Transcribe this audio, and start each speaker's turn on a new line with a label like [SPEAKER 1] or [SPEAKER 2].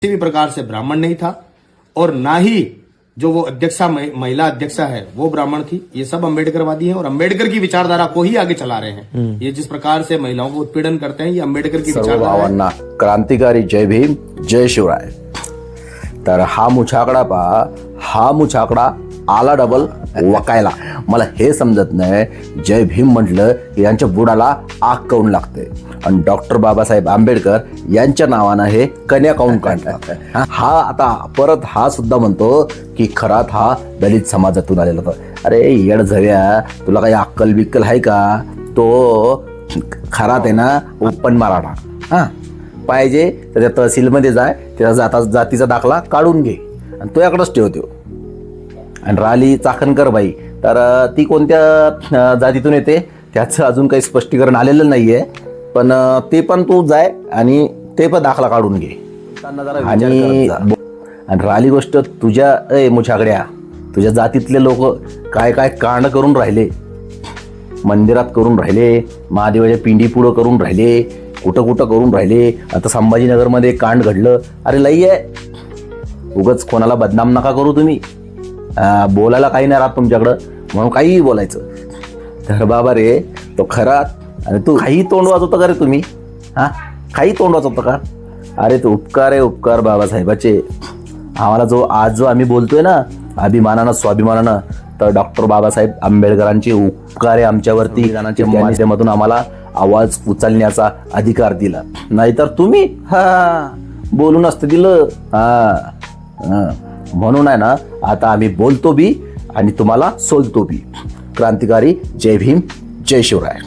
[SPEAKER 1] किसी भी प्रकार से ब्राह्मण नहीं था और ना ही जो वो अध्यक्षा महिला अध्यक्षा है वो ब्राह्मण थी। ये सब अम्बेडकरवादी हैं और अम्बेडकर की विचारधारा को ही आगे चला रहे हैं। ये जिस प्रकार से महिलाओं को उत्पीड़न करते हैं ये अम्बेडकर की विचारधारा है।
[SPEAKER 2] क्रांतिकारी जय भीम जय शिवराय। तर हा मुछाकडा पहा, हा मुछाकडा आला डबल वकायला। मला हे समजत नाही, जय भीम म्हटलं की यांच्या बुडाला आग काऊन लागते आणि डॉक्टर बाबासाहेब आंबेडकर यांच्या नावानं हे कन्या काऊन काढतात। हा आता परत हा सुद्धा म्हणतो की खरात हा दलित समाजातून आलेला होता। अरे येड झव्या, तुला काही अक्कल बिक्कल आहे का? तो खरात आहे ना ओपन मराठा, हा पाहिजे तर त्या तहसीलमध्ये जाय, त्याचा जातीचा दाखला काढून घे आणि तो याकडेच ठेवतो। आणि राहिली चाकणकर बाई, तर ती कोणत्या जातीतून येते त्याचं अजून काही स्पष्टीकरण आलेलं नाहीये, पण ते पण तू जाय आणि ते पण दाखला काढून घे। आणि राहिली गोष्ट तुझ्या मुछाकड्या, तुझ्या जातीतले लोक काय काय कांड करून राहिले, मंदिरात करून राहिले, महादेवाच्या पिंडी पुढं करून राहिले, कुठं कुठं करून राहिले। आता संभाजीनगरमध्ये कांड घडलं, अरे लई आहे, उगाच कोणाला बदनाम नका करू तुम्ही। बोलायला काही नाही राहत तुमच्याकडं म्हणून काहीही बोलायचं। तर बाबा रे तो खरात आणि तू काही तोंड वाजवतो का रे तुम्ही? हा काही तोंड वाजवतो का? अरे तो उपकार आहे, उपकार बाबासाहेबाचे आम्हाला जो आम्ही बोलतोय ना अभिमानानं स्वाभिमानानं, तर डॉक्टर बाबासाहेब आंबेडकरांचे उपकार आहे आमच्यावरती। त्यांच्या माध्यमातून आम्हाला आवाज उचलण्याचा अधिकार दिला, नाहीतर तुम्ही बोलून असतं दिलं। म्हणून आहे ना आता आम्ही बोलतो बी आणि तुम्हाला सोलतो बी। क्रांतिकारी जय भीम जय शिवराय।